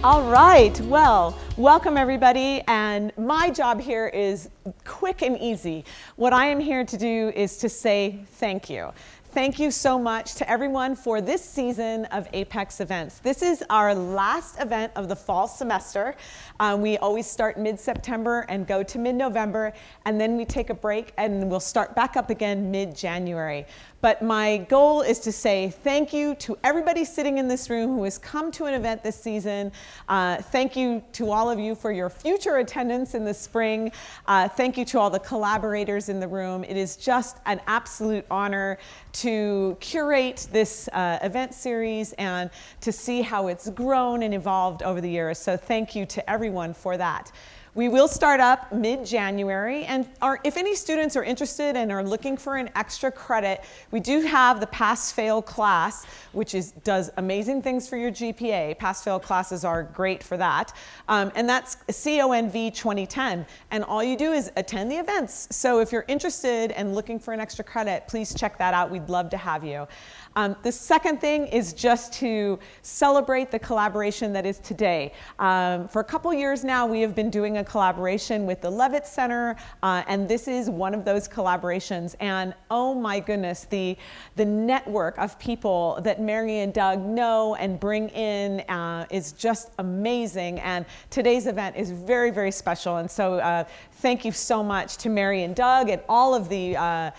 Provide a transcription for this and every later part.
All right, well, welcome everybody, and my job here is quick and easy. What I am here to do is to say thank you. Thank you so much to everyone for this season of A.P.E.X events. This is our last event of the fall semester. We always start mid-September and go to mid-November, and then we take a break and we'll start back up again mid-January. But my goal is to say thank you to everybody sitting in this room who has come to an event this season. Thank you to all of you for your future attendance in the spring. Thank you to all the collaborators in the room. It is just an absolute honor to curate this event series and to see how it's grown and evolved over the years. So thank you to everyone for that. We will start up mid-January, and if any students are interested and are looking for an extra credit, we do have the pass-fail class, which does amazing things for your GPA. Pass-fail classes are great for that, and that's CONV 2010, and all you do is attend the events. So if you're interested and looking for an extra credit, please check that out. We'd love to have you. The second thing is just to celebrate the collaboration that is today. For a couple years now, we have been doing a collaboration with the Levitt Center, and this is one of those collaborations. And oh my goodness, the network of people that Mary and Doug know and bring in is just amazing. And today's event is very, very special. And so thank you so much to Mary and Doug and all of the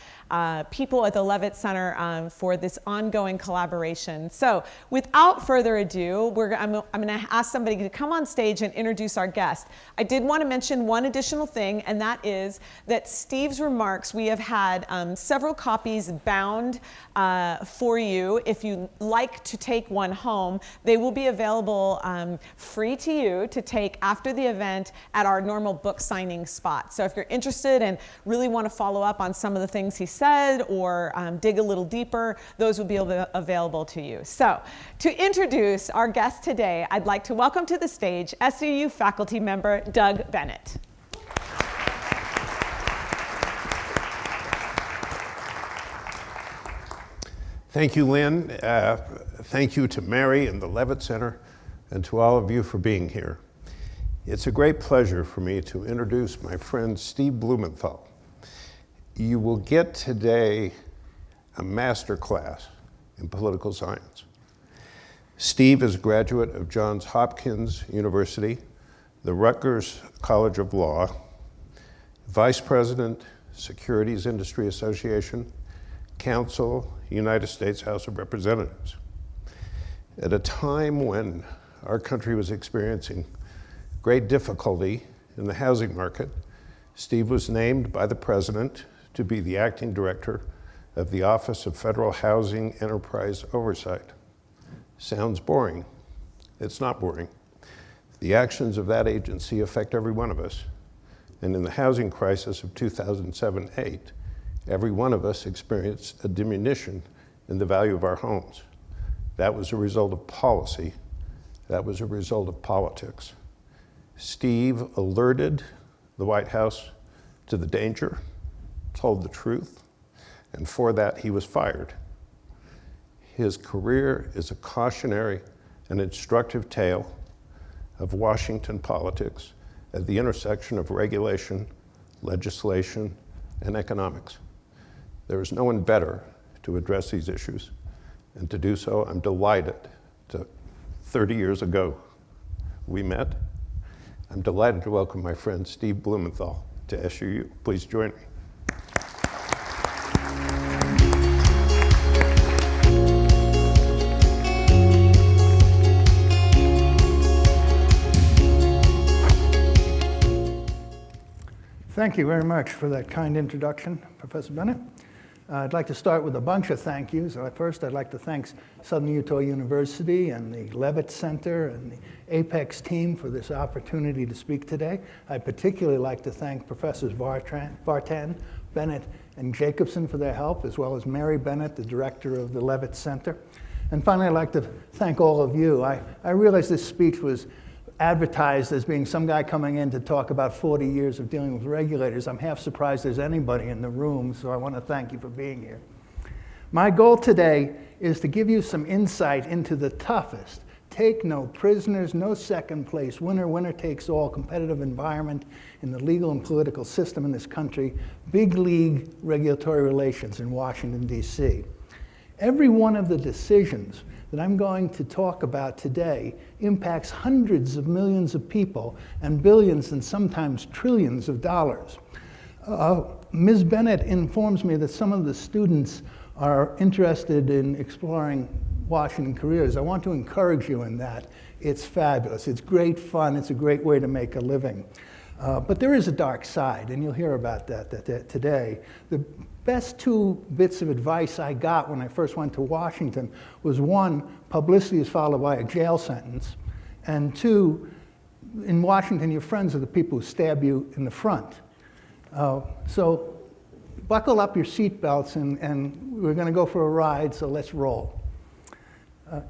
people at the Levitt Center for this ongoing collaboration. So without further ado, I'm going to ask somebody to come on stage and introduce our guest. I did want to mention one additional thing, and that is that Steve's remarks, we have had several copies bound for you. If you like to take one home, they will be available free to you to take after the event at our normal book signing spot. So if you're interested and really want to follow up on some of the things he said or dig a little deeper, those will be available to you. So to introduce our guest today, I'd like to welcome to the stage SUU faculty member Doug Bennett. Thank you, Lynn. Thank you to Mary and the Levitt Center and to all of you for being here. It's a great pleasure for me to introduce my friend Steve Blumenthal. You will get today a master class in political science. Steve is a graduate of Johns Hopkins University, the Rutgers College of Law, Vice President, Securities Industry Association, Counsel, United States House of Representatives. At a time when our country was experiencing great difficulty in the housing market, Steve was named by the President to be the acting director of the Office of Federal Housing Enterprise Oversight. Sounds boring. It's not boring. The actions of that agency affect every one of us. And in the housing crisis of 2007-8, every one of us experienced a diminution in the value of our homes. That was a result of policy. That was a result of politics. Steve alerted the White House to the danger, told the truth, and for that he was fired. His career is a cautionary and instructive tale of Washington politics at the intersection of regulation, legislation, and economics. There is no one better to address these issues, and to do so, I'm delighted to 30 years ago we met. I'm delighted to welcome my friend Steve Blumenthal to SUU. Please join me. Thank you very much for that kind introduction, Professor Bennett. I'd like to start with a bunch of thank yous. First, I'd like to thank Southern Utah University and the Levitt Center and the A.P.E.X team for this opportunity to speak today. I'd particularly like to thank Professors Vartan, Bennett, and Jacobson for their help, as well as Mary Bennett, the director of the Levitt Center. And finally, I'd like to thank all of you. I realize this speech was advertised as being some guy coming in to talk about 40 years of dealing with regulators. I'm half surprised there's anybody in the room, so I want to thank you for being here. My goal today is to give you some insight into the toughest, Take no prisoners, no second place winner, winner takes all, competitive environment in the legal and political system in this country, big league regulatory relations in Washington, D.C. Every one of the decisions that I'm going to talk about today impacts hundreds of millions of people and billions and sometimes trillions of dollars. Ms. Bennett informs me that some of the students are interested in exploring Washington careers. I want to encourage you in that. It's fabulous. It's great fun. It's a great way to make a living. But there is a dark side, and you'll hear about that today. The best two bits of advice I got when I first went to Washington was, one, publicity is followed by a jail sentence, and two, in Washington, your friends are the people who stab you in the front. So buckle up your seatbelts, and we're going to go for a ride, so let's roll.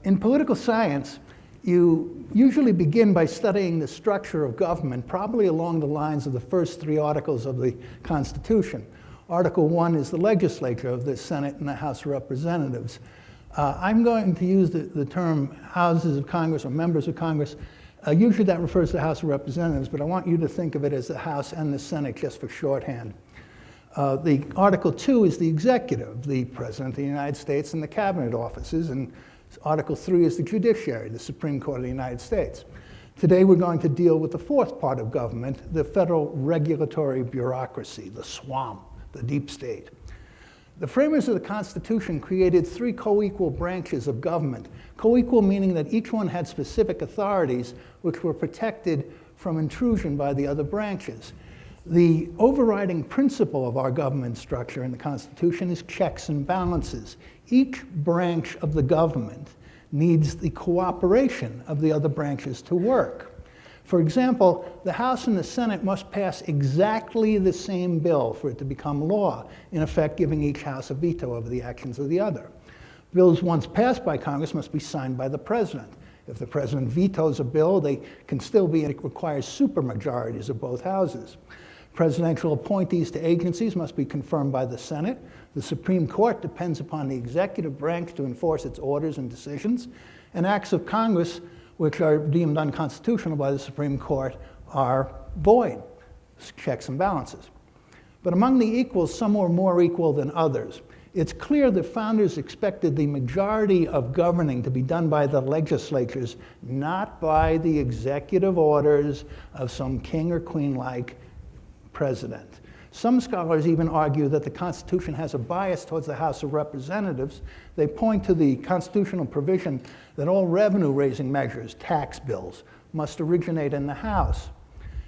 In political science, you usually begin by studying the structure of government, probably along the lines of the first three articles of the Constitution. Article 1 is the legislature of the Senate and the House of Representatives. I'm going to use the term houses of Congress or members of Congress. Usually that refers to the House of Representatives, but I want you to think of it as the House and the Senate just for shorthand. The Article 2 is the executive, the President of the United States and the cabinet offices, and Article 3 is the judiciary, the Supreme Court of the United States. Today we're going to deal with the fourth part of government, the federal regulatory bureaucracy, the swamp, the deep state. The framers of the Constitution created three co-equal branches of government. Co-equal meaning that each one had specific authorities which were protected from intrusion by the other branches. The overriding principle of our government structure in the Constitution is checks and balances. Each branch of the government needs the cooperation of the other branches to work. For example, the House and the Senate must pass exactly the same bill for it to become law, in effect giving each house a veto over the actions of the other. Bills once passed by Congress must be signed by the president. If the president vetoes a bill, they can still be, it requires supermajorities of both houses. Presidential appointees to agencies must be confirmed by the Senate. The Supreme Court depends upon the executive branch to enforce its orders and decisions. And acts of Congress, which are deemed unconstitutional by the Supreme Court, are void, checks and balances. But among the equals, some were more equal than others. It's clear the founders expected the majority of governing to be done by the legislatures, not by the executive orders of some king or queen-like president. Some scholars even argue that the Constitution has a bias towards the House of Representatives. They point to the constitutional provision that all revenue-raising measures, tax bills, must originate in the House.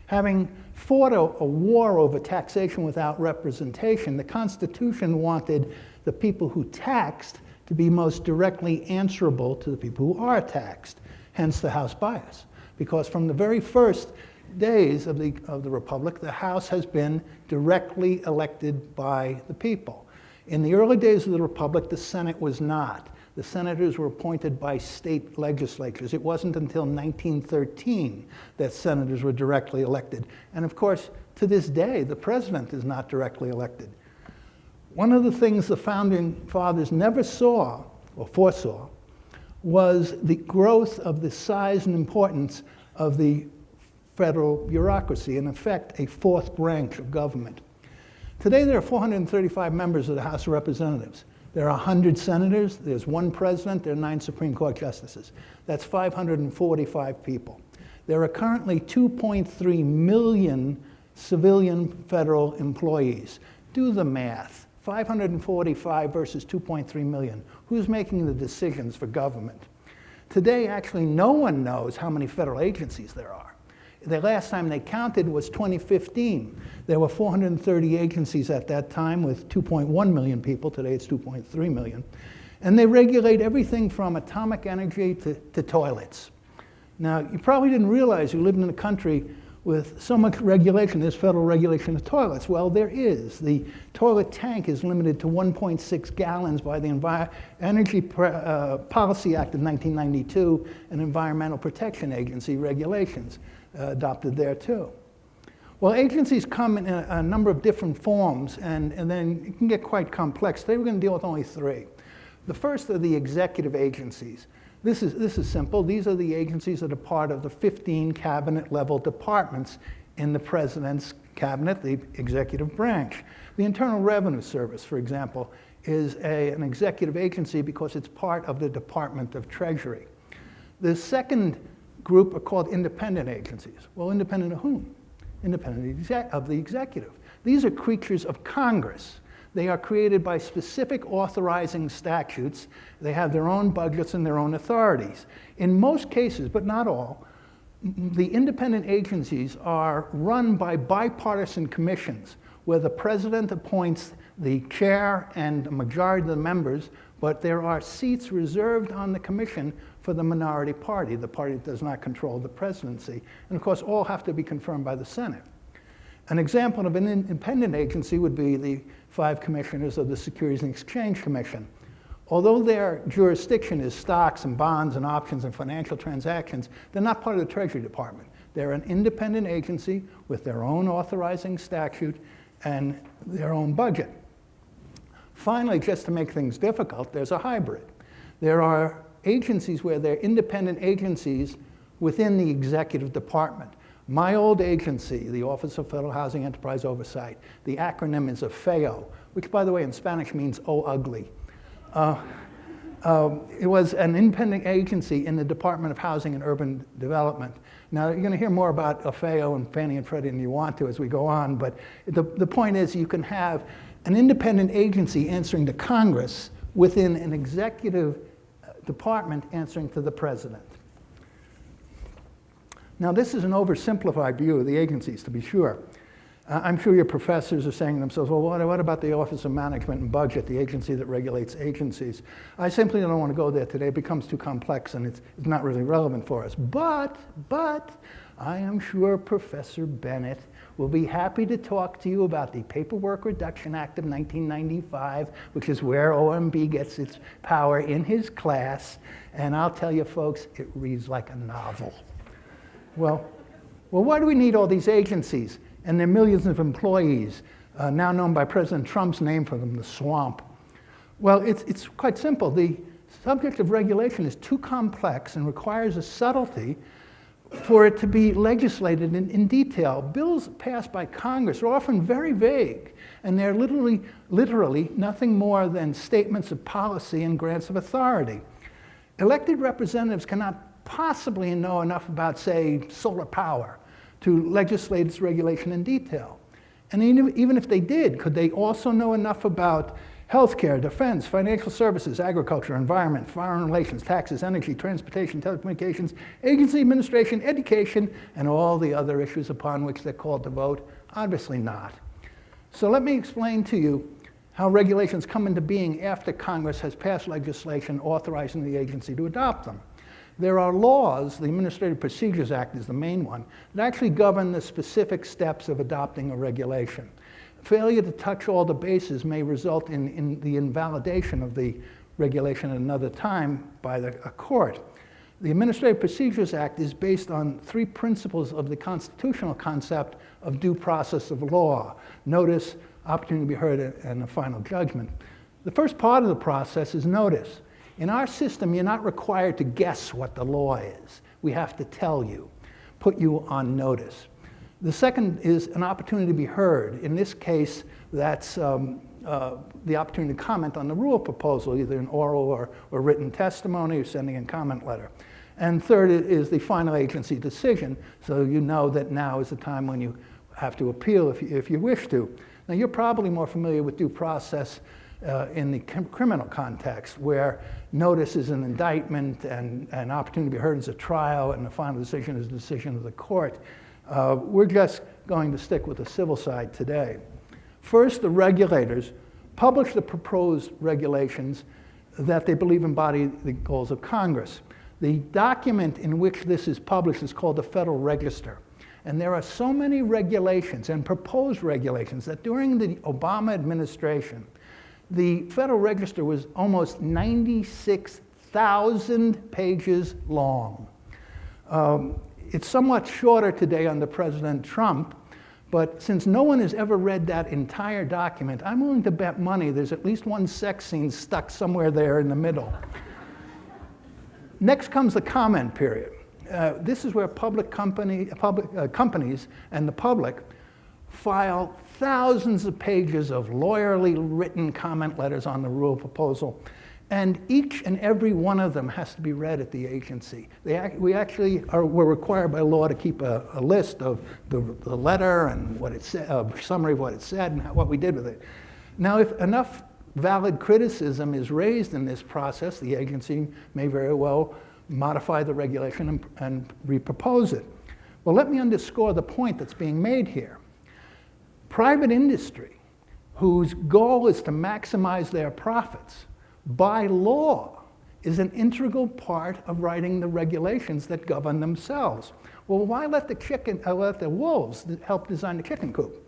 Having fought a war over taxation without representation, the Constitution wanted the people who taxed to be most directly answerable to the people who are taxed, hence the House bias. Because from the very first days of the Republic, the House has been directly elected by the people. In the early days of the Republic, the Senate was not. The senators were appointed by state legislatures. It wasn't until 1913 that senators were directly elected. And of course, to this day, the president is not directly elected. One of the things the founding fathers never saw or foresaw was the growth of the size and importance of the federal bureaucracy, in effect, a fourth branch of government. Today, there are 435 members of the House of Representatives. There are 100 senators, there's one president, there are 9 Supreme Court justices. That's 545 people. There are currently 2.3 million civilian federal employees. Do the math. 545 versus 2.3 million. Who's making the decisions for government? Today, actually, no one knows how many federal agencies there are. The last time they counted was 2015. There were 430 agencies at that time with 2.1 million people. Today it's 2.3 million. And they regulate everything from atomic energy to toilets. Now, you probably didn't realize you lived in a country with so much regulation. There's federal regulation of toilets. Well, there is. The toilet tank is limited to 1.6 gallons by the Energy Policy Act of 1992 and Environmental Protection Agency regulations. Adopted there too. Well, agencies come in a number of different forms, and then it can get quite complex. Today we're going to deal with only 3. The first are the executive agencies. This is simple. These are the agencies that are part of the 15 cabinet-level departments in the president's cabinet, the executive branch. The Internal Revenue Service, for example, is an executive agency because it's part of the Department of Treasury. The second group are called independent agencies. Well, independent of whom? Independent of the executive. These are creatures of Congress. They are created by specific authorizing statutes. They have their own budgets and their own authorities. In most cases, but not all, the independent agencies are run by bipartisan commissions where the president appoints the chair and a majority of the members, but there are seats reserved on the commission for the minority party, the party that does not control the presidency. And of course, all have to be confirmed by the Senate. An example of an independent agency would be the 5 commissioners of the Securities and Exchange Commission. Although their jurisdiction is stocks and bonds and options and financial transactions, they're not part of the Treasury Department. They're an independent agency with their own authorizing statute and their own budget. Finally, just to make things difficult, there's a hybrid. There are agencies where they're independent agencies within the executive department. My old agency, the Office of Federal Housing Enterprise Oversight, the acronym is OFHEO, which by the way in Spanish means "oh ugly." It was an independent agency in the Department of Housing and Urban Development. Now, you're going to hear more about OFHEO and Fannie and Freddie than you want to as we go on, but the point is you can have an independent agency answering to Congress within an executive department answering to the president. Now, this is an oversimplified view of the agencies, to be sure. I'm sure your professors are saying to themselves, well, what about the Office of Management and Budget, the agency that regulates agencies? I simply don't want to go there today. It becomes too complex and it's not really relevant for us. But I am sure Professor Bennett will be happy to talk to you about the Paperwork Reduction Act of 1995, which is where OMB gets its power, in his class. And I'll tell you, folks, it reads like a novel. Well, why do we need all these agencies and their millions of employees, now known by President Trump's name for them, the swamp? Well, it's quite simple. The subject of regulation is too complex and requires a subtlety for it to be legislated in detail. Bills passed by Congress are often very vague, and they're literally nothing more than statements of policy and grants of authority. Elected representatives cannot possibly know enough about, say, solar power to legislate its regulation in detail. And even if they did, could they also know enough about healthcare, defense, financial services, agriculture, environment, foreign relations, taxes, energy, transportation, telecommunications, agency administration, education, and all the other issues upon which they're called to vote? Obviously not. So let me explain to you how regulations come into being after Congress has passed legislation authorizing the agency to adopt them. There are laws, the Administrative Procedures Act is the main one, that actually govern the specific steps of adopting a regulation. Failure to touch all the bases may result in the invalidation of the regulation at another time by a court. The Administrative Procedures Act is based on 3 principles of the constitutional concept of due process of law: notice, opportunity to be heard, and a final judgment. The first part of the process is notice. In our system, you're not required to guess what the law is. We have to tell you, put you on notice. The second is an opportunity to be heard. In this case, that's the opportunity to comment on the rule proposal, either in oral or written testimony or sending a comment letter. And third is the final agency decision, so you know that now is the time when you have to appeal if you wish to. Now, you're probably more familiar with due process in the criminal context, where notice is an indictment and an opportunity to be heard is a trial, and the final decision is a decision of the court. We're just going to stick with the civil side today. First, the regulators publish the proposed regulations that they believe embody the goals of Congress. The document in which this is published is called the Federal Register. And there are so many regulations and proposed regulations that during the Obama administration, the Federal Register was almost 96,000 pages long. It's somewhat shorter today under President Trump, but since no one has ever read that entire document, I'm willing to bet money there's at least one sex scene stuck somewhere there in the middle. Next comes the comment period. This is where companies and the public file thousands of pages of lawyerly written comment letters on the rule proposal. And each and every one of them has to be read at the agency. We're required by law to keep a list of the letter and what it said, a summary of what it said and what we did with it. Now, if enough valid criticism is raised in this process, the agency may very well modify the regulation and repropose it. Well, let me underscore the point that's being made here. Private industry, whose goal is to maximize their profits, by law, is an integral part of writing the regulations that govern themselves. Well, why let the wolves help design the chicken coop?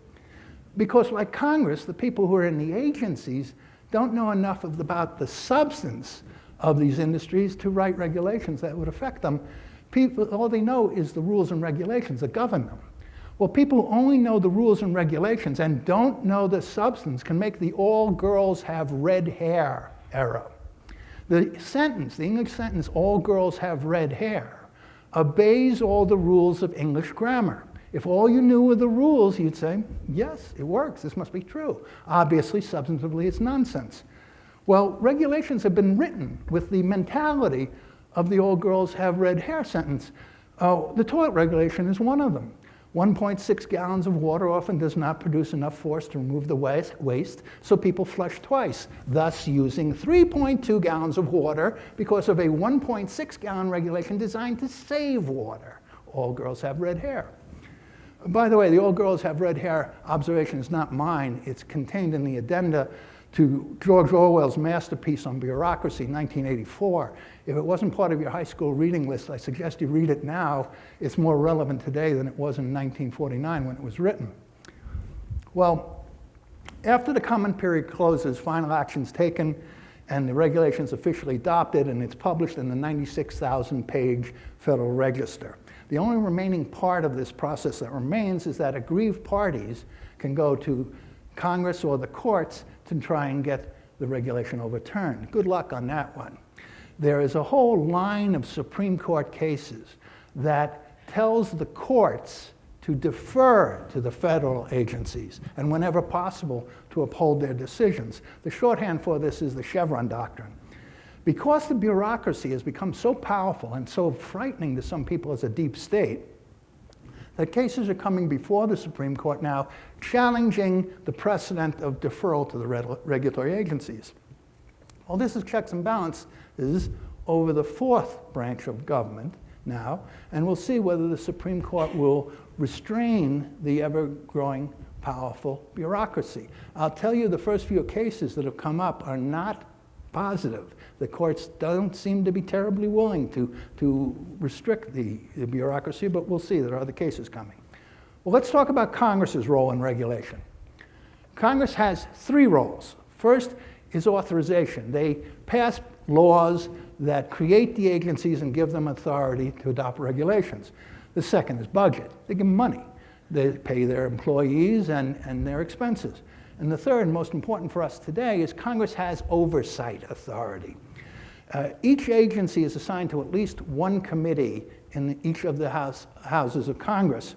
Because like Congress, the people who are in the agencies don't know enough about the substance of these industries to write regulations that would affect them. All they know is the rules and regulations that govern them. Well, people who only know the rules and regulations and don't know the substance can make the all girls have red hair error. The English sentence, all girls have red hair, obeys all the rules of English grammar. If all you knew were the rules, you'd say, yes, it works, this must be true. Obviously, substantively, it's nonsense. Well, regulations have been written with the mentality of the all girls have red hair sentence. The toilet regulation is one of them. 1.6 gallons of water often does not produce enough force to remove the waste, so people flush twice, thus using 3.2 gallons of water because of a 1.6 gallon regulation designed to save water. All girls have red hair. By the way, the all girls have red hair observation is not mine. It's contained in the addenda to George Orwell's masterpiece on bureaucracy, 1984. If it wasn't part of your high school reading list, I suggest you read it now. It's more relevant today than it was in 1949 when it was written. Well, after the comment period closes, final action's taken, and the regulation's officially adopted, and it's published in the 96,000-page Federal Register. The only remaining part of this process that remains is that aggrieved parties can go to Congress or the courts to try and get the regulation overturned. Good luck on that one. There is a whole line of Supreme Court cases that tells the courts to defer to the federal agencies and whenever possible to uphold their decisions. The shorthand for this is the Chevron doctrine. Because the bureaucracy has become so powerful and so frightening to some people as a deep state, that cases are coming before the Supreme Court now challenging the precedent of deferral to the regulatory agencies. Well, this is checks and balances over the fourth branch of government now, and we'll see whether the Supreme Court will restrain the ever-growing powerful bureaucracy. I'll tell you the first few cases that have come up are not positive. The courts don't seem to be terribly willing to restrict the bureaucracy, but we'll see. There are other cases coming. Well, let's talk about Congress's role in regulation. Congress has three roles. First is authorization. They pass laws that create the agencies and give them authority to adopt regulations. The second is budget. They give them money. They pay their employees and their expenses. And the third, most important for us today, is Congress has oversight authority. Each agency is assigned to at least one committee in each of the houses of Congress.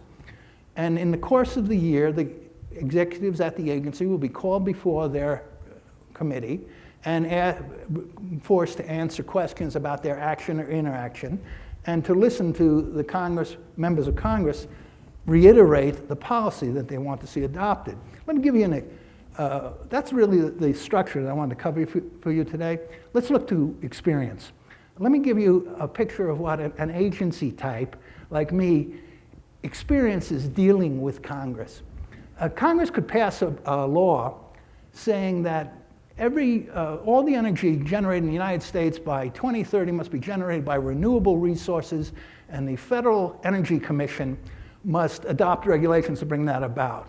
And in the course of the year, the executives at the agency will be called before their committee and forced to answer questions about their action or inaction, and to listen to the members of Congress reiterate the policy that they want to see adopted. Let me give you that's really the structure that I wanted to cover for you today. Let's look to experience. Let me give you a picture of what an agency type like me experiences dealing with Congress. Congress could pass a law saying that all the energy generated in the United States by 2030 must be generated by renewable resources, and the Federal Energy Commission must adopt regulations to bring that about.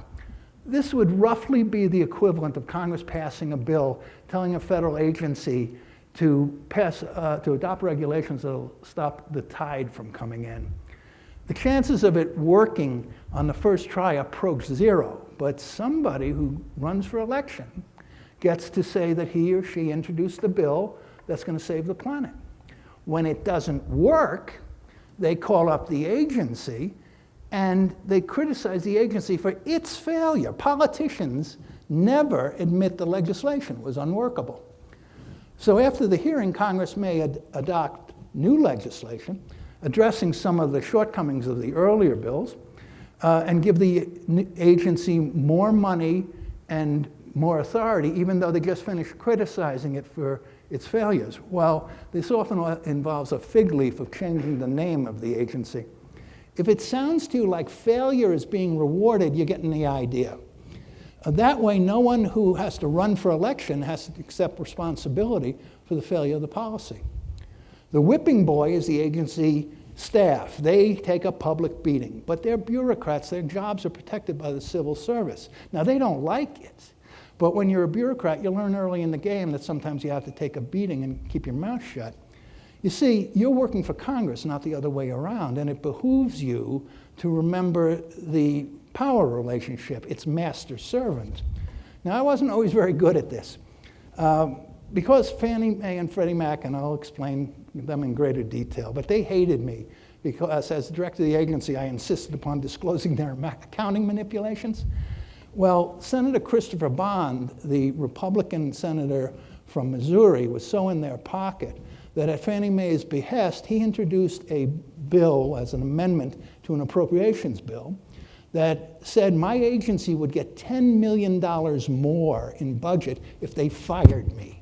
This would roughly be the equivalent of Congress passing a bill telling a federal agency to adopt regulations that will stop the tide from coming in. The chances of it working on the first try approach zero, but somebody who runs for election gets to say that he or she introduced a bill that's going to save the planet. When it doesn't work, they call up the agency and they criticize the agency for its failure. Politicians never admit the legislation was unworkable. So after the hearing, Congress may adopt new legislation addressing some of the shortcomings of the earlier bills and give the agency more money and more authority, even though they just finished criticizing it for its failures. Well, this often involves a fig leaf of changing the name of the agency. If it sounds to you like failure is being rewarded, you're getting the idea. That way, no one who has to run for election has to accept responsibility for the failure of the policy. The whipping boy is the agency staff. They take a public beating, but they're bureaucrats. Their jobs are protected by the civil service. Now, they don't like it, but when you're a bureaucrat, you learn early in the game that sometimes you have to take a beating and keep your mouth shut. You see, you're working for Congress, not the other way around, and it behooves you to remember the power relationship. It's master-servant. Now, I wasn't always very good at this. Because Fannie Mae and Freddie Mac, and I'll explain them in greater detail, but they hated me because as director of the agency, I insisted upon disclosing their accounting manipulations. Well, Senator Christopher Bond, the Republican senator from Missouri, was so in their pocket that at Fannie Mae's behest, he introduced a bill as an amendment to an appropriations bill that said my agency would get $10 million more in budget if they fired me.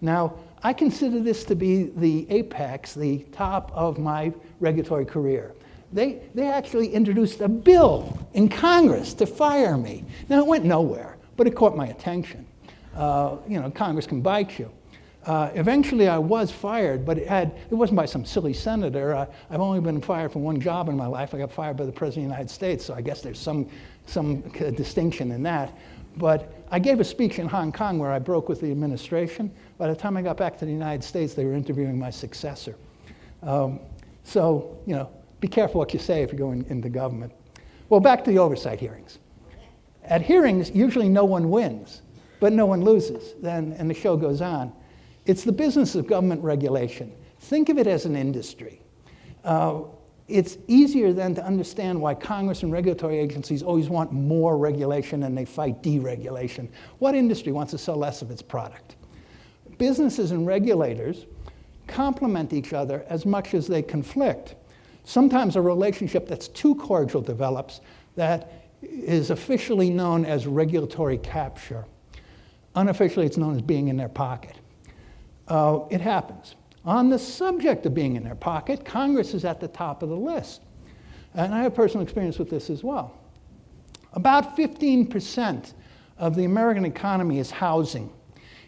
Now, I consider this to be the apex, the top of my regulatory career. They actually introduced a bill in Congress to fire me. Now, it went nowhere, but it caught my attention. Congress can bite you. Eventually, I was fired, but it wasn't by some silly senator. I've only been fired for one job in my life. I got fired by the President of the United States, so I guess there's some distinction in that. But I gave a speech in Hong Kong where I broke with the administration. By the time I got back to the United States, they were interviewing my successor. Be careful what you say if you're going into government. Well, back to the oversight hearings. At hearings, usually no one wins, but no one loses. And the show goes on. It's the business of government regulation. Think of it as an industry. It's easier then to understand why Congress and regulatory agencies always want more regulation and they fight deregulation. What industry wants to sell less of its product? Businesses and regulators complement each other as much as they conflict. Sometimes a relationship that's too cordial develops that is officially known as regulatory capture. Unofficially, it's known as being in their pocket. It happens. On the subject of being in their pocket, Congress is at the top of the list. And I have personal experience with this as well. About 15% of the American economy is housing.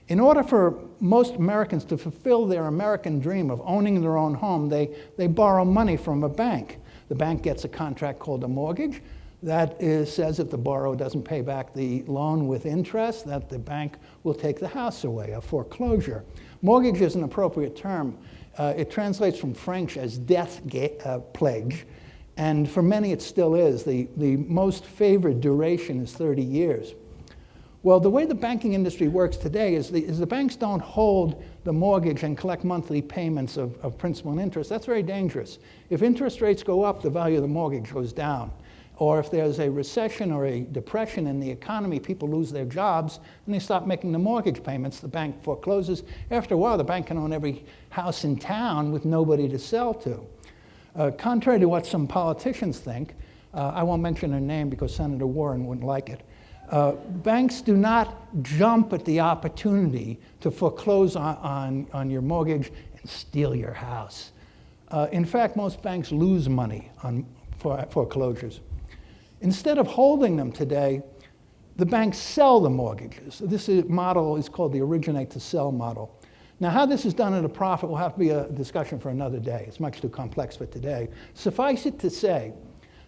In order for most Americans to fulfill their American dream of owning their own home, they borrow money from a bank. The bank gets a contract called a mortgage. That says if the borrower doesn't pay back the loan with interest, that the bank will take the house away, a foreclosure. Mortgage is an appropriate term. It translates from French as death pledge, and for many it still is. The most favored duration is 30 years. Well, the way the banking industry works today is the banks don't hold the mortgage and collect monthly payments of principal and interest. That's very dangerous. If interest rates go up, the value of the mortgage goes down. Or if there's a recession or a depression in the economy, people lose their jobs and they stop making the mortgage payments. The bank forecloses. After a while, the bank can own every house in town with nobody to sell to. Contrary to what some politicians think, I won't mention her name because Senator Warren wouldn't like it. Banks do not jump at the opportunity to foreclose on your mortgage and steal your house. In fact, most banks lose money on foreclosures. Instead of holding them today, the banks sell the mortgages. This model is called the originate to sell model. Now, how this is done at a profit will have to be a discussion for another day. It's much too complex for today. Suffice it to say,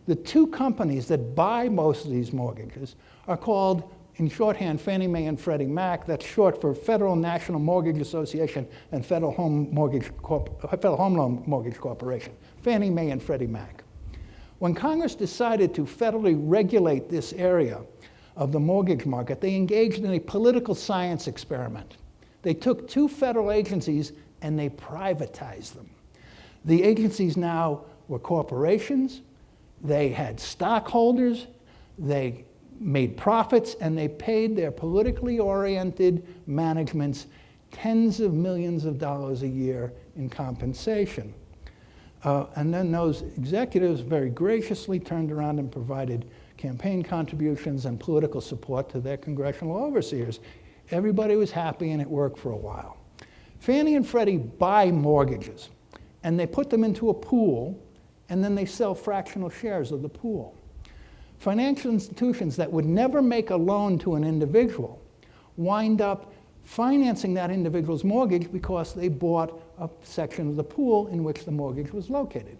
the two companies that buy most of these mortgages are called, in shorthand, Fannie Mae and Freddie Mac. That's short for Federal National Mortgage Association and Federal Home Loan Mortgage Corporation. Fannie Mae and Freddie Mac. When Congress decided to federally regulate this area of the mortgage market, they engaged in a political science experiment. They took two federal agencies and they privatized them. The agencies now were corporations, they had stockholders, they made profits, and they paid their politically oriented managements tens of millions of dollars a year in compensation. And then those executives very graciously turned around and provided campaign contributions and political support to their congressional overseers. Everybody was happy and it worked for a while. Fannie and Freddie buy mortgages and they put them into a pool and then they sell fractional shares of the pool. Financial institutions that would never make a loan to an individual wind up financing that individual's mortgage because they bought a section of the pool in which the mortgage was located.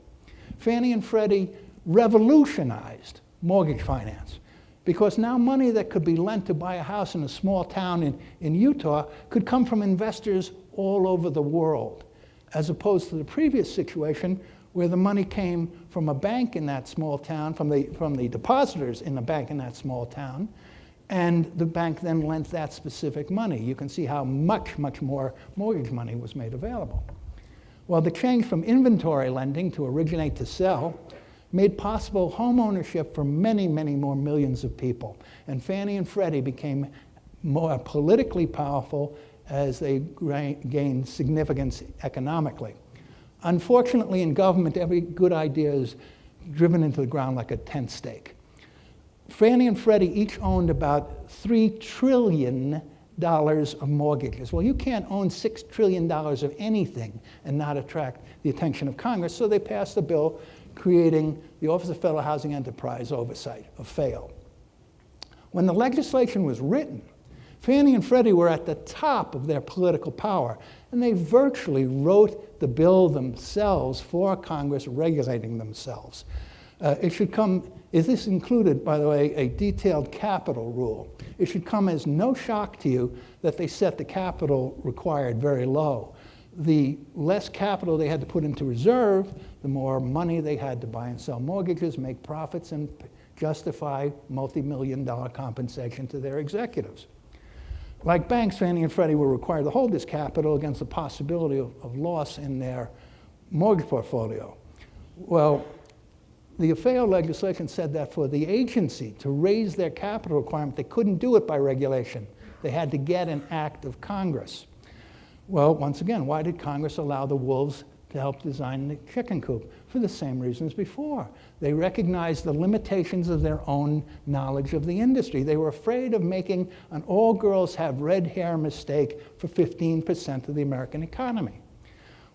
Fannie and Freddie revolutionized mortgage finance because now money that could be lent to buy a house in a small town in Utah could come from investors all over the world, as opposed to the previous situation where the money came from a bank in that small town, from the depositors in the bank in that small town, and the bank then lent that specific money. You can see how much, much more mortgage money was made available. Well, the change from inventory lending to originate to sell made possible home ownership for many, many more millions of people. And Fannie and Freddie became more politically powerful as they gained significance economically. Unfortunately, in government, every good idea is driven into the ground like a tent stake. Fannie and Freddie each owned about $3 trillion of mortgages. Well, you can't own $6 trillion of anything and not attract the attention of Congress, so they passed a bill creating the Office of Federal Housing Enterprise Oversight, OFHEO. When the legislation was written, Fannie and Freddie were at the top of their political power, and they virtually wrote the bill themselves for Congress regulating themselves. This included, by the way, a detailed capital rule. It should come as no shock to you that they set the capital required very low. The less capital they had to put into reserve, the more money they had to buy and sell mortgages, make profits, and justify multi-million-dollar compensation to their executives. Like banks, Fannie and Freddie were required to hold this capital against the possibility of loss in their mortgage portfolio. Well, the OFHEO legislation said that for the agency to raise their capital requirement, they couldn't do it by regulation. They had to get an act of Congress. Well, once again, why did Congress allow the wolves to help design the chicken coop? For the same reasons before. They recognized the limitations of their own knowledge of the industry. They were afraid of making an all girls have red hair mistake for 15% of the American economy.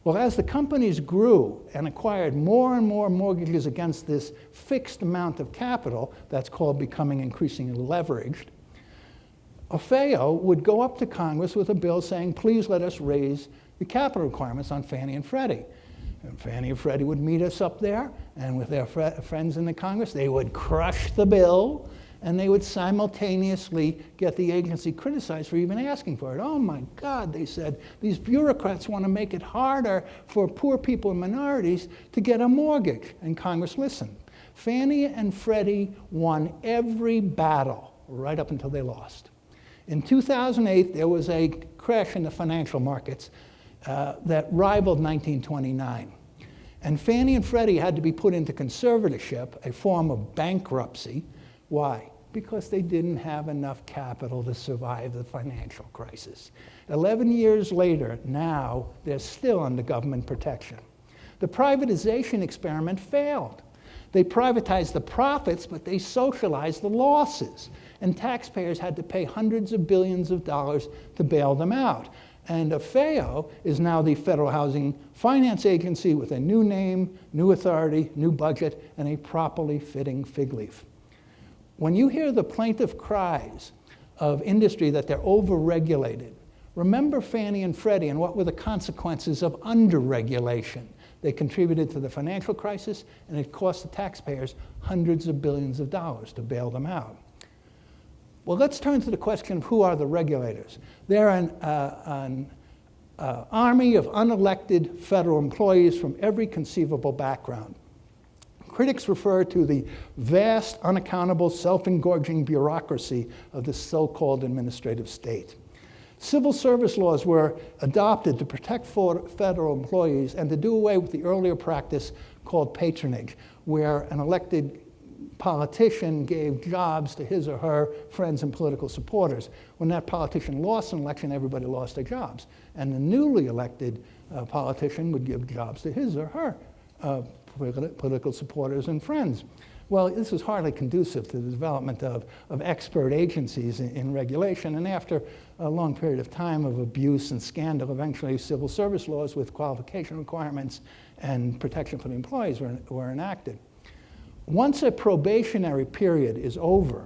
Well, as the companies grew and acquired more and more mortgages against this fixed amount of capital, that's called becoming increasingly leveraged, OFHEO would go up to Congress with a bill saying, please let us raise the capital requirements on Fannie and Freddie. And Fannie and Freddie would meet us up there, and with their friends in the Congress, they would crush the bill, and they would simultaneously get the agency criticized for even asking for it. Oh my God, they said, these bureaucrats want to make it harder for poor people and minorities to get a mortgage. And Congress listened. Fannie and Freddie won every battle right up until they lost. In 2008, there was a crash in the financial markets that rivaled 1929. And Fannie and Freddie had to be put into conservatorship, a form of bankruptcy. Why? Because they didn't have enough capital to survive the financial crisis. 11 years later, now, they're still under government protection. The privatization experiment failed. They privatized the profits, but they socialized the losses. And taxpayers had to pay hundreds of billions of dollars to bail them out. And OFHEO is now the Federal Housing Finance Agency with a new name, new authority, new budget, and a properly fitting fig leaf. When you hear the plaintive cries of industry that they're over-regulated, remember Fannie and Freddie and what were the consequences of under-regulation. They contributed to the financial crisis, and it cost the taxpayers hundreds of billions of dollars to bail them out. Well, let's turn to the question of who are the regulators. They're an army of unelected federal employees from every conceivable background. Critics refer to the vast, unaccountable, self-engorging bureaucracy of the so-called administrative state. Civil service laws were adopted to protect federal employees and to do away with the earlier practice called patronage, where an elected politician gave jobs to his or her friends and political supporters. When that politician lost an election, everybody lost their jobs. And the newly elected politician would give jobs to his or her political supporters and friends. Well, this was hardly conducive to the development of expert agencies in regulation, and after a long period of time of abuse and scandal, eventually civil service laws with qualification requirements and protection for the employees were enacted. Once a probationary period is over,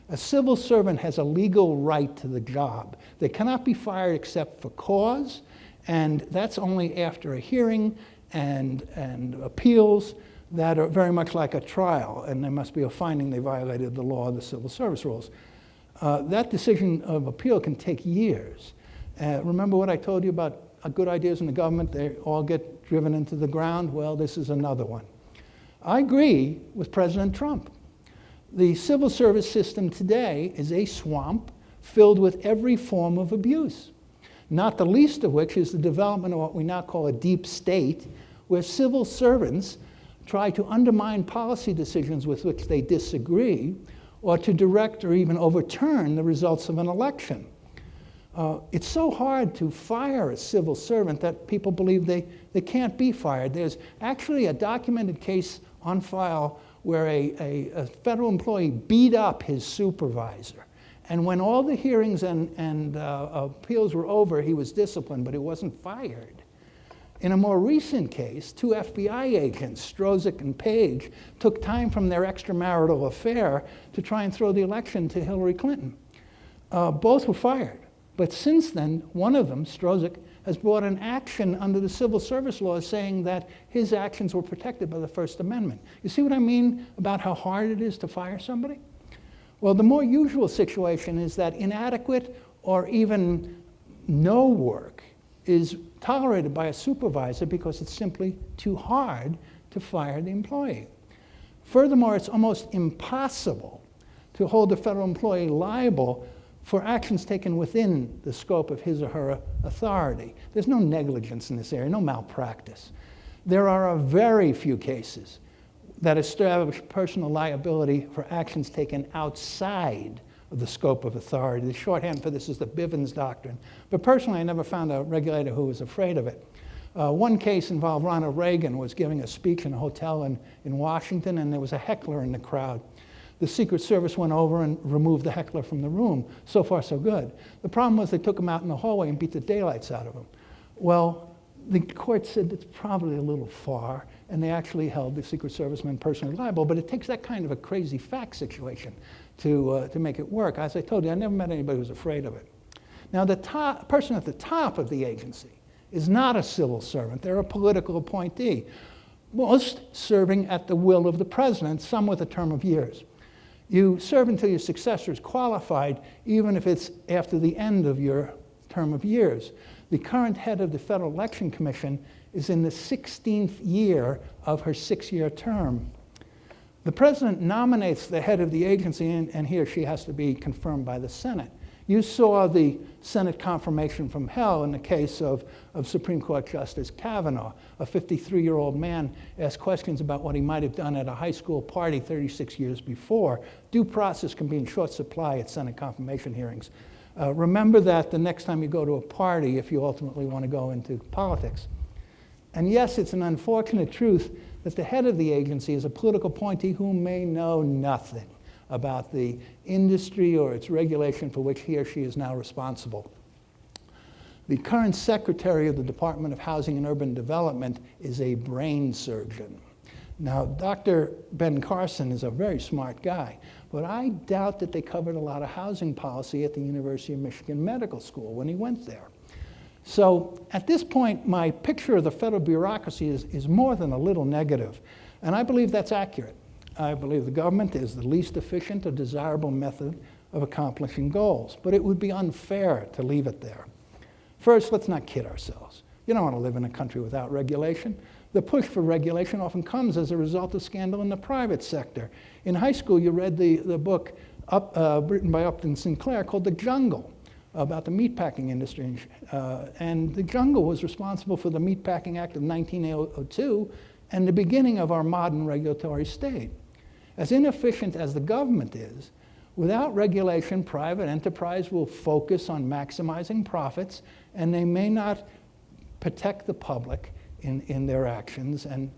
a civil servant has a legal right to the job. They cannot be fired except for cause, and that's only after a hearing and appeals that are very much like a trial, and there must be a finding they violated the law of the civil service rules. That decision of appeal can take years. Remember what I told you about good ideas in the government, they all get driven into the ground? Well, this is another one. I agree with President Trump. The civil service system today is a swamp filled with every form of abuse, not the least of which is the development of what we now call a deep state, where civil servants try to undermine policy decisions with which they disagree, or to direct or even overturn the results of an election. It's so hard to fire a civil servant that people believe they can't be fired. There's actually a documented case on file where a federal employee beat up his supervisor. And when all the hearings and appeals were over, he was disciplined, but he wasn't fired. In a more recent case, 2 FBI agents, Strozik and Page, took time from their extramarital affair to try and throw the election to Hillary Clinton. Both were fired. But since then, one of them, Strozik, has brought an action under the civil service laws saying that his actions were protected by the First Amendment. You see what I mean about how hard it is to fire somebody? Well, the more usual situation is that inadequate or even no work is tolerated by a supervisor because it's simply too hard to fire the employee. Furthermore, it's almost impossible to hold a federal employee liable for actions taken within the scope of his or her authority. There's no negligence in this area, no malpractice. There are a very few cases that establish personal liability for actions taken outside of the scope of authority. The shorthand for this is the Bivens doctrine. But personally, I never found a regulator who was afraid of it. One case involved Ronald Reagan was giving a speech in a hotel in Washington, and there was a heckler in the crowd. The Secret Service went over and removed the heckler from the room. So far, so good. The problem was they took him out in the hallway and beat the daylights out of him. Well, the court said it's probably a little far, and they actually held the Secret Serviceman personally liable, but it takes that kind of a crazy fact situation to make it work. As I told you, I never met anybody who was afraid of it. Now, the person at the top of the agency is not a civil servant. They're a political appointee, most serving at the will of the president, some with a term of years. You serve until your successor is qualified, even if it's after the end of your term of years. The current head of the Federal Election Commission is in the 16th year of her 6-year term. The president nominates the head of the agency, and he or she has to be confirmed by the Senate. You saw the Senate confirmation from hell in the case of Supreme Court Justice Kavanaugh. A 53-year-old man asked questions about what he might have done at a high school party 36 years before. Due process can be in short supply at Senate confirmation hearings. Remember that the next time you go to a party, if you ultimately want to go into politics. And yes, it's an unfortunate truth that the head of the agency is a political appointee who may know nothing about the industry or its regulation for which he or she is now responsible. The current secretary of the Department of Housing and Urban Development is a brain surgeon. Now, Dr. Ben Carson is a very smart guy, but I doubt that they covered a lot of housing policy at the University of Michigan Medical School when he went there. So at this point, my picture of the federal bureaucracy is more than a little negative, and I believe that's accurate. I believe the government is the least efficient or desirable method of accomplishing goals, but it would be unfair to leave it there. First, let's not kid ourselves. You don't want to live in a country without regulation. The push for regulation often comes as a result of scandal in the private sector. In high school, you read the book written by Upton Sinclair called The Jungle. about the meatpacking industry. And the jungle was responsible for the Meatpacking Act of 1902 and the beginning of our modern regulatory state. As inefficient as the government is, without regulation, private enterprise will focus on maximizing profits, and they may not protect the public in their actions, and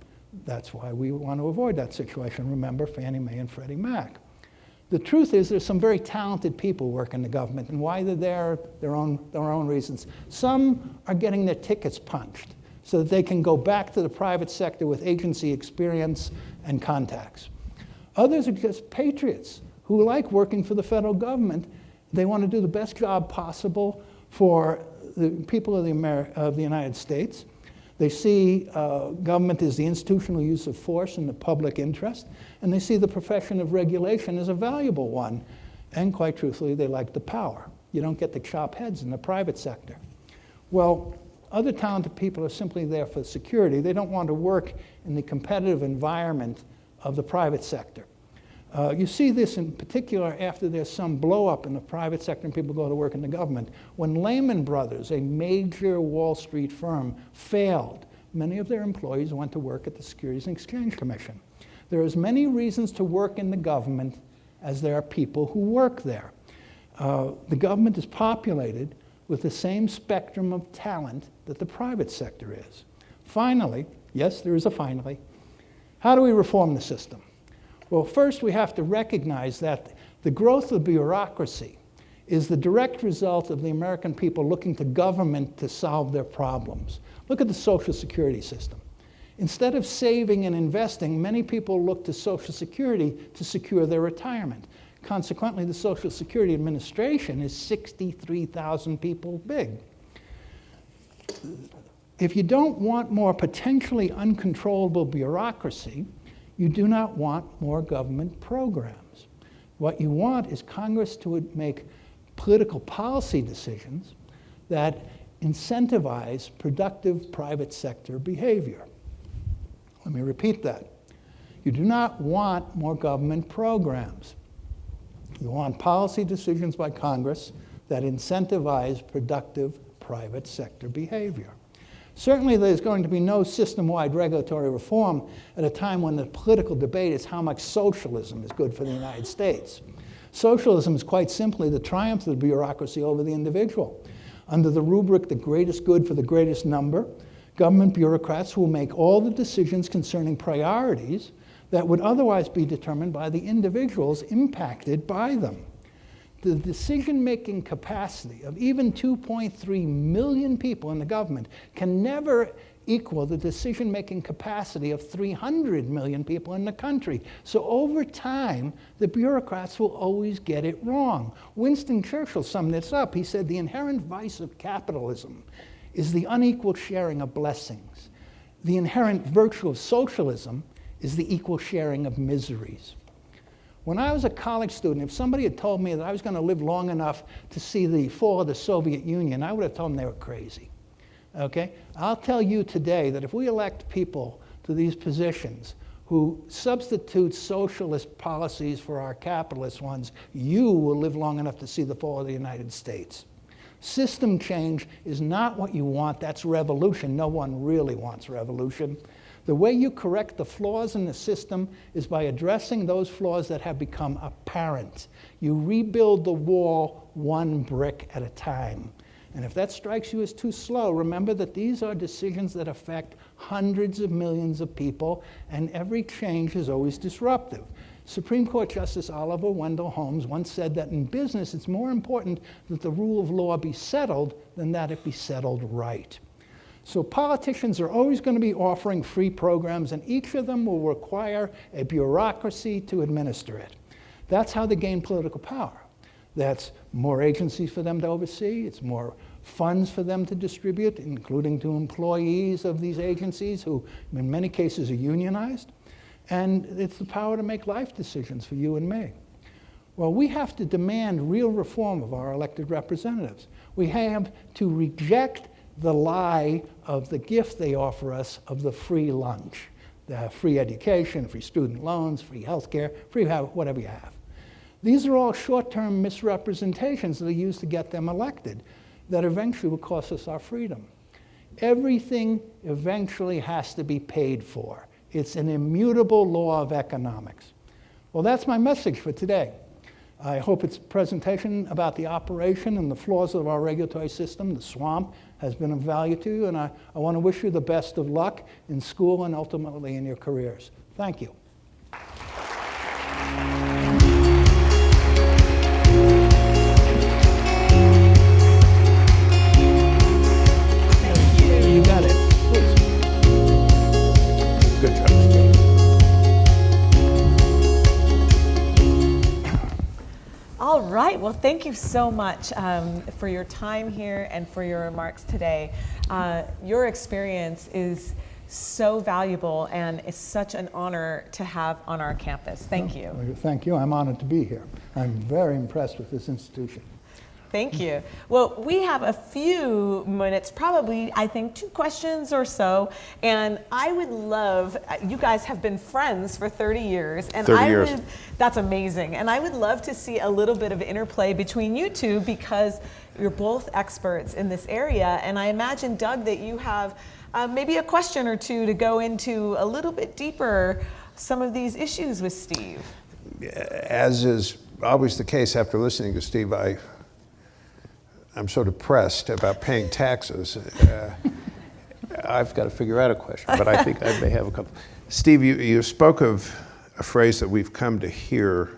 that's why we want to avoid that situation. Remember Fannie Mae and Freddie Mac. The truth is there's some very talented people work in the government, and why they're there, their own reasons. Some are getting their tickets punched so that they can go back to the private sector with agency experience and contacts. Others are just patriots who like working for the federal government. They want to do the best job possible for the people of the United States. They see government as the institutional use of force in the public interest, and they see the profession of regulation as a valuable one. And quite truthfully, they like the power. You don't get to chop heads in the private sector. Well, other talented people are simply there for security. They don't want to work in the competitive environment of the private sector. You see this in particular after there's some blow up in the private sector and people go to work in the government. When Lehman Brothers, a major Wall Street firm, failed, many of their employees went to work at the Securities and Exchange Commission. There are as many reasons to work in the government as there are people who work there. The government is populated with the same spectrum of talent that the private sector is. Finally, yes, there is a finally, how do we reform the system? Well, first we have to recognize that the growth of bureaucracy is the direct result of the American people looking to government to solve their problems. Look at the Social Security system. Instead of saving and investing, many people look to Social Security to secure their retirement. Consequently, the Social Security Administration is 63,000 people big. If you don't want more potentially uncontrollable bureaucracy, you do not want more government programs. What you want is Congress to make political policy decisions that incentivize productive private sector behavior. Let me repeat that. You do not want more government programs. You want policy decisions by Congress that incentivize productive private sector behavior. Certainly there's going to be no system-wide regulatory reform at a time when the political debate is how much socialism is good for the United States. Socialism is quite simply the triumph of the bureaucracy over the individual. Under the rubric, the greatest good for the greatest number, government bureaucrats will make all the decisions concerning priorities that would otherwise be determined by the individuals impacted by them. The decision-making capacity of even 2.3 million people in the government can never equal the decision-making capacity of 300 million people in the country. So over time, the bureaucrats will always get it wrong. Winston Churchill summed this up. He said, "The inherent vice of capitalism is the unequal sharing of blessings. The inherent virtue of socialism is the equal sharing of miseries." When I was a college student, if somebody had told me that I was going to live long enough to see the fall of the Soviet Union, I would have told them they were crazy. Okay? I'll tell you today that if we elect people to these positions who substitute socialist policies for our capitalist ones, you will live long enough to see the fall of the United States. System change is not what you want. That's revolution. No one really wants revolution. The way you correct the flaws in the system is by addressing those flaws that have become apparent. You rebuild the wall one brick at a time. And if that strikes you as too slow, remember that these are decisions that affect hundreds of millions of people, and every change is always disruptive. Supreme Court Justice Oliver Wendell Holmes once said that in business it's more important that the rule of law be settled than that it be settled right. So politicians are always going to be offering free programs, and each of them will require a bureaucracy to administer it. That's how they gain political power. That's more agencies for them to oversee. It's more funds for them to distribute, including to employees of these agencies who in many cases are unionized. And it's the power to make life decisions for you and me. Well, we have to demand real reform of our elected representatives. We have to reject the lie of the gift they offer us of the free lunch, the free education, free student loans, free health care, free whatever you have. These are all short-term misrepresentations that are used to get them elected that eventually will cost us our freedom. Everything eventually has to be paid for. It's an immutable law of economics. Well, that's my message for today. I hope its presentation about the operation and the flaws of our regulatory system, the swamp, has been of value to you, and I want to wish you the best of luck in school and ultimately in your careers. Thank you. You got it. Please. Good job. All right, well, thank you so much for your time here and for your remarks today. Your experience is so valuable and it's such an honor to have on our campus. Thank you. Thank you. I'm honored to be here. I'm very impressed with this institution. Thank you. Well, we have a few minutes, probably, I think, 2 questions or so. And I would love, you guys have been friends for 30 years. And 30 years. That's amazing. And I would love to see a little bit of interplay between you two because you're both experts in this area. And I imagine, Doug, that you have maybe a question or two to go into a little bit deeper some of these issues with Steve. As is always the case after listening to Steve, I'm so depressed about paying taxes. I've got to figure out a question, but I think I may have a couple. Steve, you spoke of a phrase that we've come to hear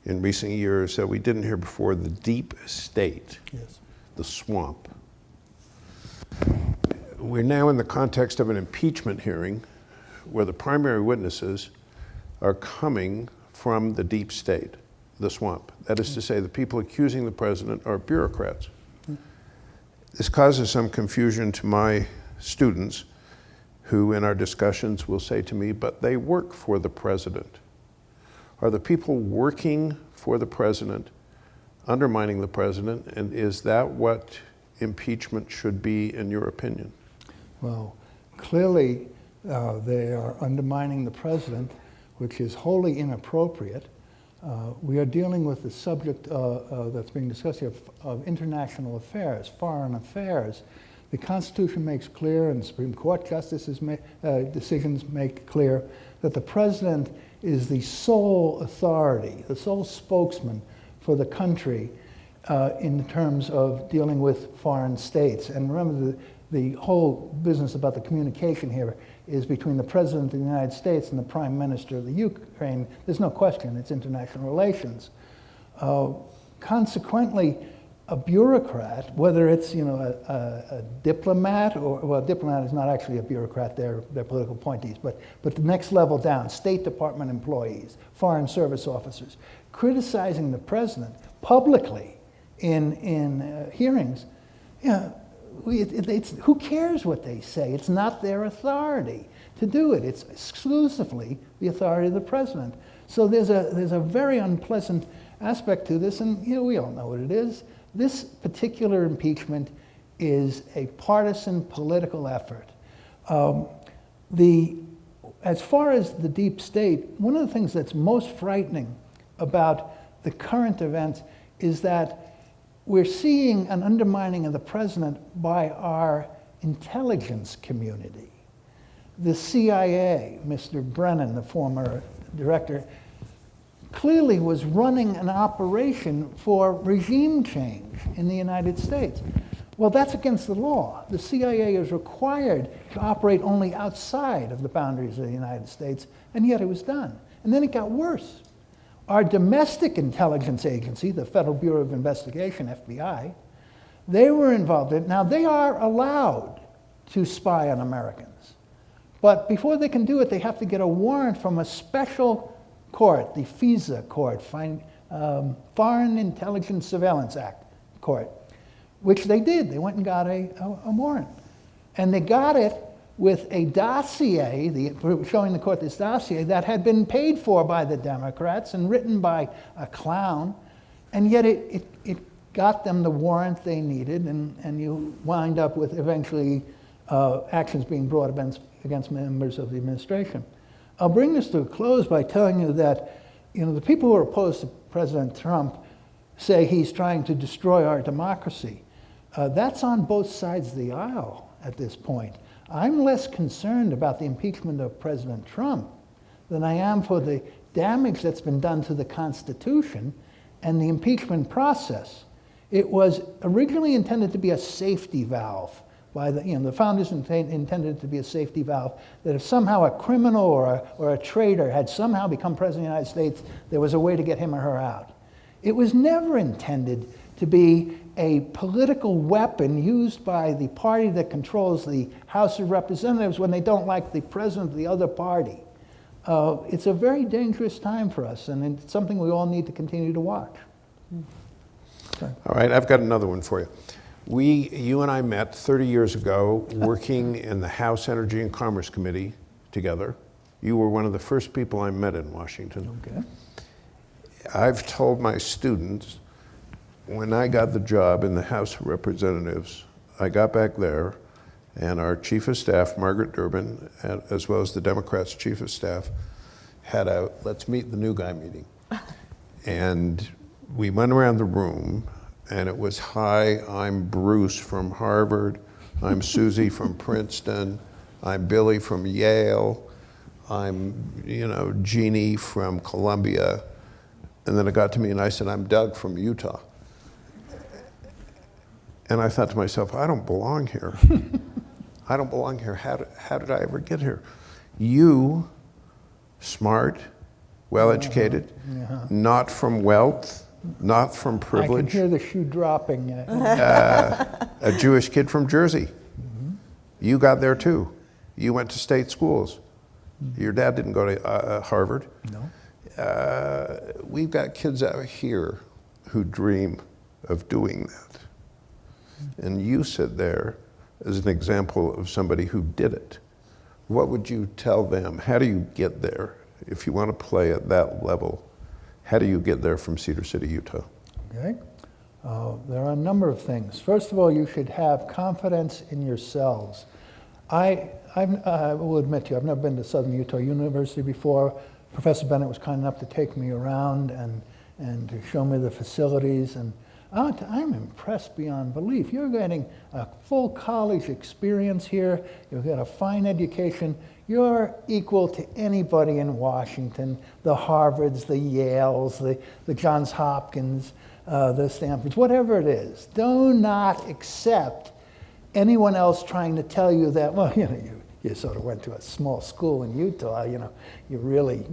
in recent years that we didn't hear before, the deep state, Yes. the swamp. We're now in the context of an impeachment hearing where the primary witnesses are coming from the deep state, the swamp. That is to say, the people accusing the president are bureaucrats. This causes some confusion to my students who in our discussions will say to me, but they work for the president. Are the people working for the president undermining the president, and is that what impeachment should be in your opinion? Well, clearly they are undermining the president, which is wholly inappropriate. We are dealing with the subject that's being discussed here of international affairs, foreign affairs. The Constitution makes clear, and Supreme Court justices decisions make clear, that the president is the sole authority, the sole spokesman for the country in terms of dealing with foreign states. And remember, the whole business about the communication here is between the President of the United States and the Prime Minister of the Ukraine. There's no question, it's international relations. Consequently, a bureaucrat, whether it's a diplomat, or, well, a diplomat is not actually a bureaucrat, they're political appointees, but the next level down, State Department employees, Foreign Service officers, criticizing the president publicly in hearings, who cares what they say? It's not their authority to do it. It's exclusively the authority of the president. So there's a very unpleasant aspect to this, and we all know what it is. This particular impeachment is a partisan political effort. As far as the deep state, one of the things that's most frightening about the current events is that we're seeing an undermining of the president by our intelligence community. The CIA, Mr. Brennan, the former director, clearly was running an operation for regime change in the United States. Well, that's against the law. The CIA is required to operate only outside of the boundaries of the United States, and yet it was done. And then it got worse. Our domestic intelligence agency, the Federal Bureau of Investigation, FBI, they were involved in it. Now, they are allowed to spy on Americans. But before they can do it, they have to get a warrant from a special court, the FISA court, Foreign Intelligence Surveillance Act court, which they did. They went and got a warrant. And they got it with a dossier, showing the court this dossier that had been paid for by the Democrats and written by a clown, and yet it got them the warrant they needed, and you wind up with eventually actions being brought against members of the administration. I'll bring this to a close by telling you that, the people who are opposed to President Trump say he's trying to destroy our democracy. That's on both sides of the aisle at this point. I'm less concerned about the impeachment of President Trump than I am for the damage that's been done to the Constitution and the impeachment process. It was originally intended to be a safety valve by the founders intended it to be a safety valve, that if somehow a criminal or a traitor had somehow become president of the United States, there was a way to get him or her out. It was never intended to be a political weapon used by the party that controls the House of Representatives when they don't like the president of the other party. It's a very dangerous time for us, and it's something we all need to continue to watch. All right, I've got another one for you. You and I met 30 years ago working in the House Energy and Commerce Committee together. You were one of the first people I met in Washington. Okay. I've told my students, when I got the job in the House of Representatives, I got back there and our Chief of Staff, Margaret Durbin, as well as the Democrats' Chief of Staff, had a let's meet the new guy meeting. And we went around the room and it was, hi, I'm Bruce from Harvard, I'm Susie from Princeton, I'm Billy from Yale, I'm Jeannie from Columbia. And then it got to me and I said, I'm Doug from Utah. And I thought to myself, I don't belong here. I don't belong here. How did I ever get here? You, smart, well-educated, not from wealth, not from privilege. I can hear the shoe dropping. A Jewish kid from Jersey. You got there too. You went to state schools. Your dad didn't go to Harvard. No. We've got kids out here who dream of doing that. And you sit there as an example of somebody who did it. What would you tell them? How do you get there? If you want to play at that level, how do you get there from Cedar City, Utah? Okay. There are a number of things. First of all, you should have confidence in yourselves. I will admit to you, I've never been to Southern Utah University before. Professor Bennett was kind enough to take me around and to show me the facilities, and I'm impressed beyond belief. You're getting a full college experience here. You've got a fine education. You're equal to anybody in Washington, the Harvards, the Yales, the Johns Hopkins, the Stanfords, whatever it is. Do not accept anyone else trying to tell you that, well, you sort of went to a small school in Utah, you really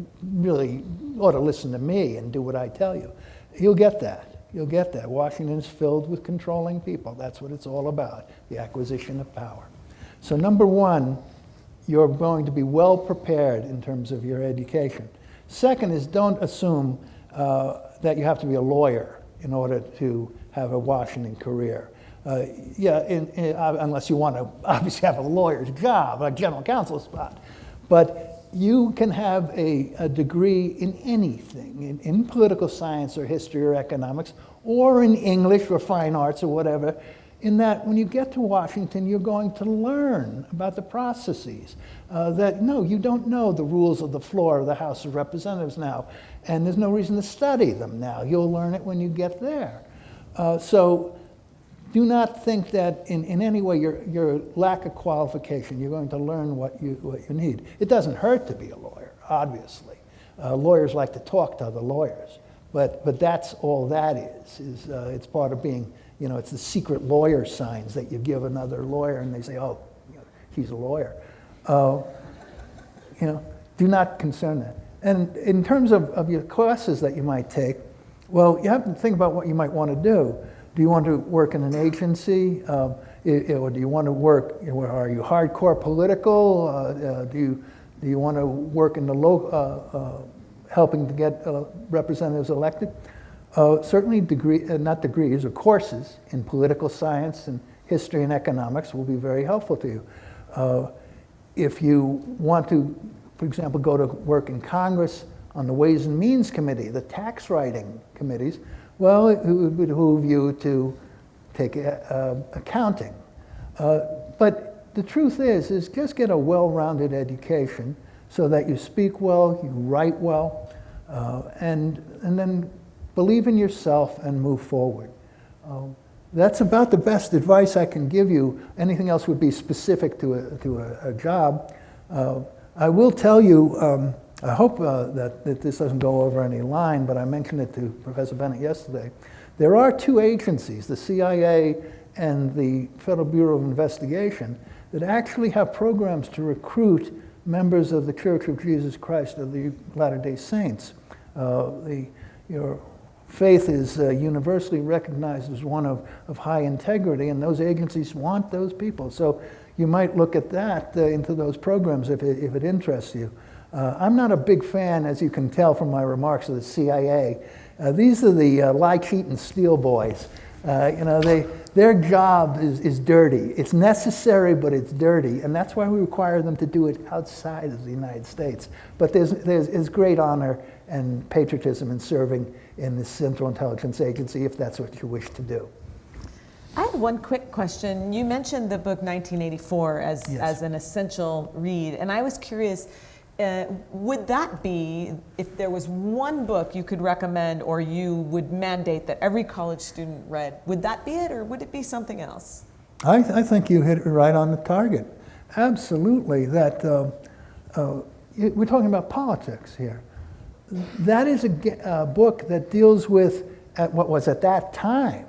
ought to listen to me and do what I tell you. You'll get that. You'll get that. Washington's filled with controlling people. That's what it's all about, the acquisition of power. So number one, you're going to be well prepared in terms of your education. Second is, don't assume that you have to be a lawyer in order to have a Washington career. Unless you want to obviously have a lawyer's job, a general counsel spot. But you can have a degree in anything, in political science or history or economics, or in English or fine arts or whatever, in that when you get to Washington, you're going to learn about the processes. You don't know the rules of the floor of the House of Representatives now, and there's no reason to study them now. You'll learn it when you get there. So do not think that in any way your lack of qualification, you're going to learn what you need. It doesn't hurt to be a lawyer, obviously. Lawyers like to talk to other lawyers, but that's all that is it's part of being, it's the secret lawyer signs that you give another lawyer and they say, oh, he's a lawyer. Do not concern that. And in terms of your classes that you might take, well, you have to think about what you might want to do. Do you want to work in an agency? Or do you want to work, are you hardcore political? Do you want to work in the local, helping to get representatives elected? Certainly not degrees or courses in political science and history and economics will be very helpful to you. If you want to, for example, go to work in Congress on the Ways and Means Committee, the tax writing committees, well, it would behoove you to take accounting. But the truth is just get a well-rounded education so that you speak well, you write well. and then believe in yourself and move forward. That's about the best advice I can give you. Anything else would be specific to a job. I will tell you, I hope that this doesn't go over any line, but I mentioned it to Professor Bennett yesterday. There are two agencies, the CIA and the Federal Bureau of Investigation, that actually have programs to recruit members of the Church of Jesus Christ of the Latter-day Saints. Your faith is universally recognized as one of high integrity, and those agencies want those people. So you might look at that into those programs if it interests you. I'm not a big fan, as you can tell from my remarks, of the CIA. These are the lie, cheat, and steal boys. Their job is dirty. It's necessary, but it's dirty, and that's why we require them to do it outside of the United States. But there's great honor and patriotism in serving in the Central Intelligence Agency, if that's what you wish to do. I have one quick question. You mentioned the book 1984 as an essential read, and I was curious, would that be, if there was one book you could recommend or you would mandate that every college student read, would that be it, or would it be something else? I think you hit it right on the target. Absolutely. That we're talking about politics here. That is a book that deals with, what was at that time,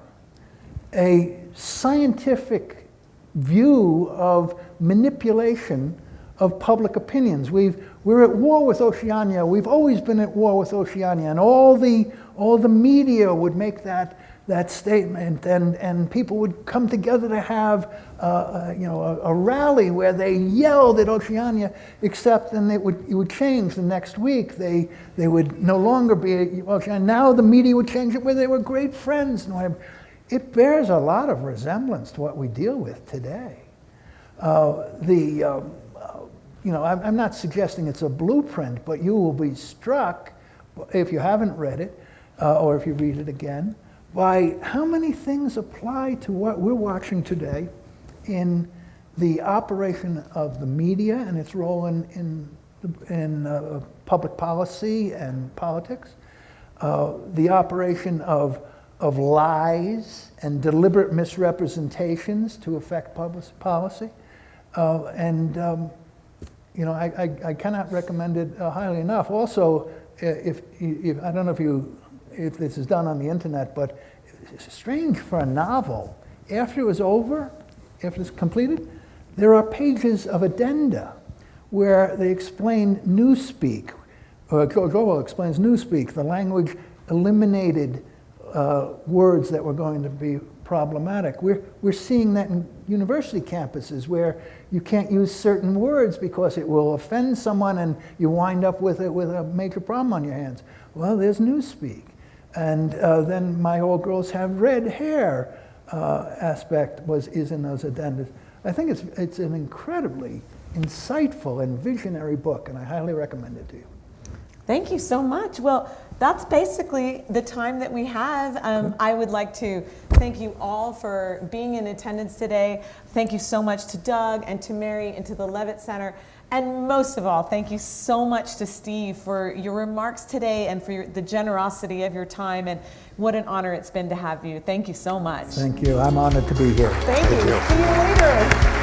a scientific view of manipulation of public opinions. We're at war with Oceania. We've always been at war with Oceania, and all the media would make that statement, and people would come together to have a rally where they yelled at Oceania, except then it would change the next week. They would no longer be Oceania. Now the media would change it where they were great friends. And it bears a lot of resemblance to what we deal with today. I'm not suggesting it's a blueprint, but you will be struck, if you haven't read it, or if you read it again, by how many things apply to what we're watching today in the operation of the media and its role in public policy and politics, the operation of lies and deliberate misrepresentations to affect policy, I cannot recommend it highly enough. Also, if I don't know if this is done on the internet, but it's strange for a novel. After it was over, after it's completed, there are pages of addenda where they explain newspeak. George Orwell explains newspeak, the language eliminated words that were going to be problematic. We're seeing that in university campuses where you can't use certain words because it will offend someone and you wind up with a major problem on your hands. Well, there's newspeak. And then my old girls have red hair aspect is in those addendas. I think it's an incredibly insightful and visionary book, and I highly recommend it to you. Thank you so much. Well, that's basically the time that we have. I would like to thank you all for being in attendance today. Thank you so much to Doug and to Mary and to the Levitt Center. And most of all, thank you so much to Steve for your remarks today and for the generosity of your time. And what an honor it's been to have you. Thank you so much. Thank you. I'm honored to be here. Thank you. See you later.